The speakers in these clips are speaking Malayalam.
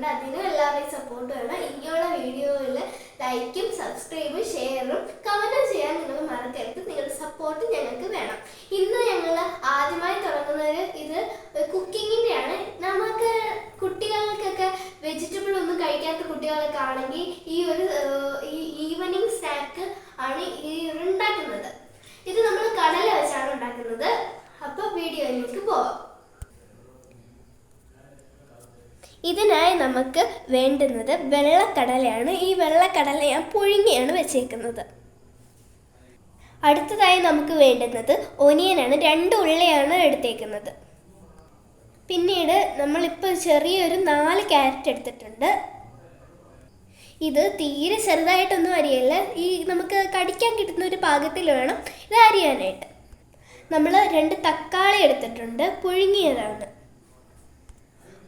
ചെയ്തിട്ടുണ്ട്. അതിനും എല്ലാവരുടെയും സപ്പോർട്ട് വേണം. ഇനിയുള്ള വീഡിയോയിൽ ലൈക്കും സബ്സ്ക്രൈബും ഷെയറും കമന്റും ചെയ്യാൻ നിങ്ങൾ മറക്കരുത്. നിങ്ങളുടെ സപ്പോർട്ട് ഞങ്ങൾക്ക് വേണം. ഇന്ന് ഞങ്ങൾ ആദ്യമായി തുടങ്ങുന്നത് ഇത് കുക്കിങ്ങിൻ്റെയാണ്. നമുക്ക് കുട്ടികൾക്കൊക്കെ വെജിറ്റബിൾ ഒന്നും കഴിക്കാത്ത കുട്ടികളൊക്കെ ആണെങ്കിൽ ഈ ഈവനിങ് സ്നാക്ക് ആണ് ഈ ഉണ്ടാക്കുന്നത്. ഇത് നമ്മൾ കടല വെച്ചാണ് ഉണ്ടാക്കുന്നത്. അപ്പോൾ വീഡിയോയിലേക്ക് പോവാം. ഇതിനായി നമുക്ക് വേണ്ടുന്നത് വെള്ളക്കടലയാണ്. ഈ വെള്ളക്കടല ഞാൻ പുഴുങ്ങിയാണ് വെച്ചേക്കുന്നത്. അടുത്തതായി നമുക്ക് വേണ്ടുന്നത് ഒനിയനാണ്. 2 ഉള്ളിയാണ് എടുത്തേക്കുന്നത്. പിന്നീട് നമ്മളിപ്പോൾ ചെറിയൊരു 4 ക്യാരറ്റ് എടുത്തിട്ടുണ്ട്. ഇത് തീരെ ചെറുതായിട്ടൊന്നും അരിയല്ല, ഈ നമുക്ക് കടിക്കാൻ കിട്ടുന്ന ഒരു പാകത്തിൽ വേണം ഇത് അരിയാനായിട്ട്. നമ്മൾ 2 തക്കാളി എടുത്തിട്ടുണ്ട്, പുഴുങ്ങിയതാണ്.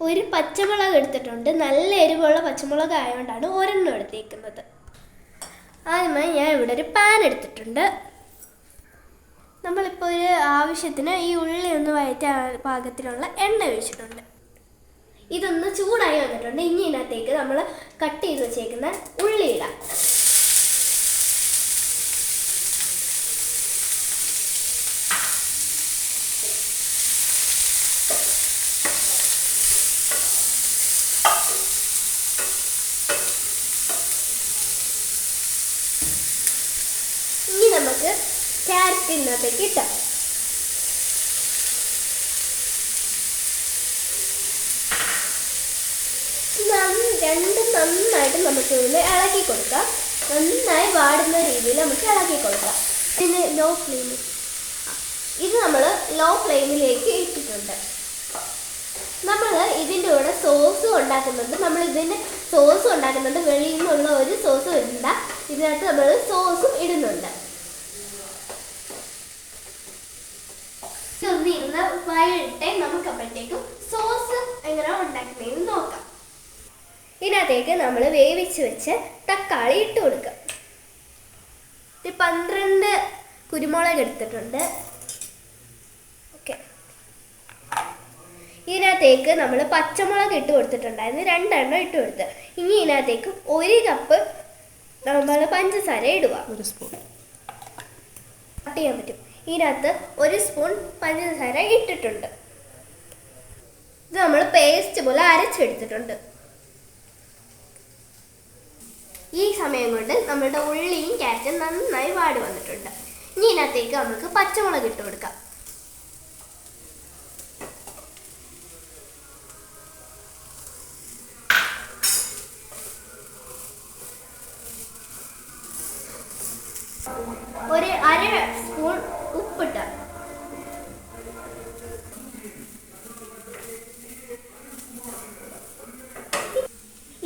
1 പച്ചമുളക് എടുത്തിട്ടുണ്ട്. നല്ല എരിവുള്ള പച്ചമുളക് ആയതുകൊണ്ടാണ് ഒരെണ്ണം എടുത്തേക്കുന്നത്. ആദ്യമായി ഞാൻ ഇവിടെ ഒരു പാൻ എടുത്തിട്ടുണ്ട്. നമ്മളിപ്പോൾ ഒരു ആവശ്യത്തിന് ഈ ഉള്ളി ഒന്ന് വഴറ്റാൻ പാകത്തിലുള്ള എണ്ണ ഒഴിച്ചിട്ടുണ്ട്. ഇതൊന്ന് ചൂടായി വന്നിട്ടുണ്ട്. ഇനി ഇതിനകത്തേക്ക് നമ്മൾ കട്ട് ചെയ്ത് വെച്ചേക്കുന്ന ഉള്ളി ഇടാം. ഇനി നമുക്ക് ക്യാരറ്റ് ഇതിനകത്തേക്ക് ഇട്ടാം. രണ്ടും നന്നായിട്ട് നമുക്ക് ഇതിൽ ഇളക്കി കൊടുക്കാം. നന്നായി വാടുന്ന രീതിയിൽ നമുക്ക് ഇളക്കി കൊടുക്കാം. പിന്നെ ഇത് നമ്മൾ ലോ ഫ്ലെയിമിലേക്ക് ഇട്ടിട്ടുണ്ട്. നമ്മൾ ഇതിൻ്റെ കൂടെ സോസും ഉണ്ടാക്കുന്നുണ്ട്. വെളിയിൽ നിന്നുള്ള ഒരു സോസും ഇടണ്ട. ഇതിനകത്ത് നമ്മൾ സോസും ഇടുന്നുണ്ട്. ഇതൊന്ന് ഇരുന്ന് വഴട്ടെ. നമുക്ക് അപ്പോഴത്തേക്കും സോസ് എങ്ങനെ ഉണ്ടാക്കുന്നതെന്ന് നോക്കാം. ഇതിനകത്തേക്ക് നമ്മൾ വേവിച്ച് വെച്ച് തക്കാളി ഇട്ട് കൊടുക്കാം. 12 കുരുമുളക് എടുത്തിട്ടുണ്ട്. ഓക്കെ, ഇതിനകത്തേക്ക് നമ്മൾ പച്ചമുളക് ഇട്ട് കൊടുത്തിട്ടുണ്ടായിരുന്നു. 2 എണ്ണം ഇട്ട് കൊടുത്ത്. ഇനി ഇതിനകത്തേക്ക് 1 കപ്പ് നമ്മൾ പഞ്ചസാര ഇടുക. 1 സ്പൂൺ കട്ട് ചെയ്യാൻ പറ്റും. ഇതിനകത്ത് 1 സ്പൂൺ പഞ്ചസാര ഇട്ടിട്ടുണ്ട്. ഇത് നമ്മൾ പേസ്റ്റ് പോലെ അരച്ചെടുത്തിട്ടുണ്ട്. ഈ സമയം കൊണ്ട് നമ്മുടെ ഉള്ളിയും ക്യാരറ്റും നന്നായി വാടി വന്നിട്ടുണ്ട്. ഇനി ഇതിനകത്തേക്ക് നമുക്ക് പച്ചമുളക് ഇട്ട് കൊടുക്കാം. ഒരു 1/2 സ്പൂൺ ഉപ്പിട്ട.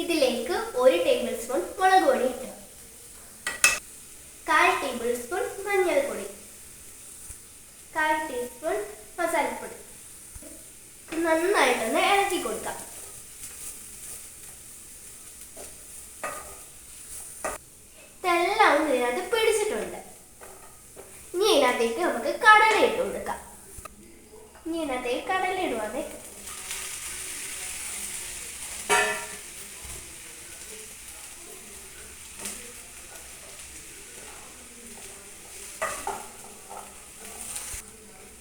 ഇതിലേക്ക് 1 ടേബിൾ സ്പൂൺ മുളക് പൊടി ഇട്ട്, 1/4 ടേബിൾ സ്പൂൺ മഞ്ഞൾപ്പൊടി, 1/4 ടീസ്പൂൺ മസാലപ്പൊടി. നന്നായിട്ടൊന്ന് ഇളക്കി കൊടുക്കാം. ഇതെല്ലാം ഇതിനകത്ത് പിടിച്ചിട്ടുണ്ട്. ഇനി ഇതിനകത്തേക്ക് നമുക്ക് കടല ഇട്ട് കൊടുക്കാം. ഇടുവാന്നേ.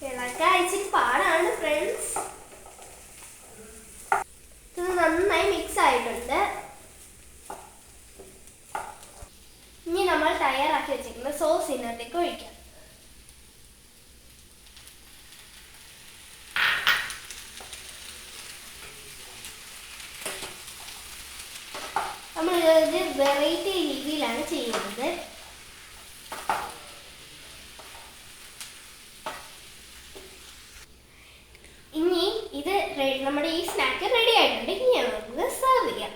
ഇളക്കാഴ്ചക്ക് പാടാണ് ഫ്രണ്ട്സ്. ഇത് നന്നായി മിക്സ് ആയിട്ടുണ്ട്. ഇനി നമ്മൾ തയ്യാറാക്കി വെച്ചിരിക്കുന്ന സോസ് ഇതിനകത്തേക്ക് ഒഴിക്കാം. നമ്മൾ ഇത് വെറൈറ്റി രീതിയിലാണ് ചെയ്യുന്നത്. ഇനി ഇത് നമ്മുടെ ഈ സ്നാക്ക് റെഡി ആയിട്ടുണ്ട്. ഇനി നമുക്ക് സെർവ് ചെയ്യാം.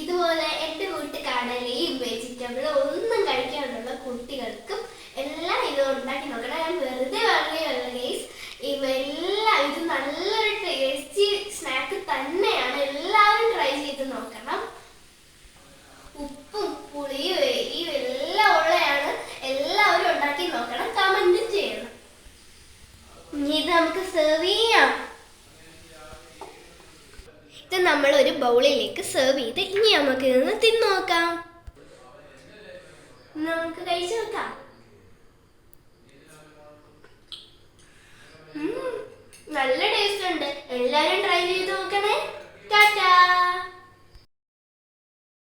ഇതുപോലെ 8 കൂട്ട് കടലയും വെജിറ്റബിളും ഒന്നും കഴിക്കാനുള്ള കുട്ടികൾക്കും എല്ലാം ഇത് ഉണ്ടാക്കി നോക്കണം. ഞാൻ വെറുതെ പറയുകയല്ല ഗൈസ്, ഇവയെല്ലാം ഇത് നല്ലൊരു ടേസ്റ്റി സ്നാക്ക് തന്നെയാണ്. എല്ലാവരും ട്രൈ ചെയ്ത് നോക്കണം. ഉപ്പും പുളിയും എരിയും എല്ലാം ഉള്ളതാണ്. എല്ലാവരും ഉണ്ടാക്കി നോക്കണം, കമന്റും ചെയ്യണം. ഇനി ഇത് നമുക്ക് സെർവ് ചെയ്യാം. ഇത് നമ്മൾ നമ്മൾ ഒരു ബൗളിലേക്ക് സെർവ് ചെയ്ത് ഇനി നമുക്ക് ഇതൊന്ന് തിന്നു നോക്കാം. നമുക്ക് കഴിച്ചു നോക്കാം. നല്ല ടേസ്റ്റ് ഉണ്ട്. എല്ലാവരും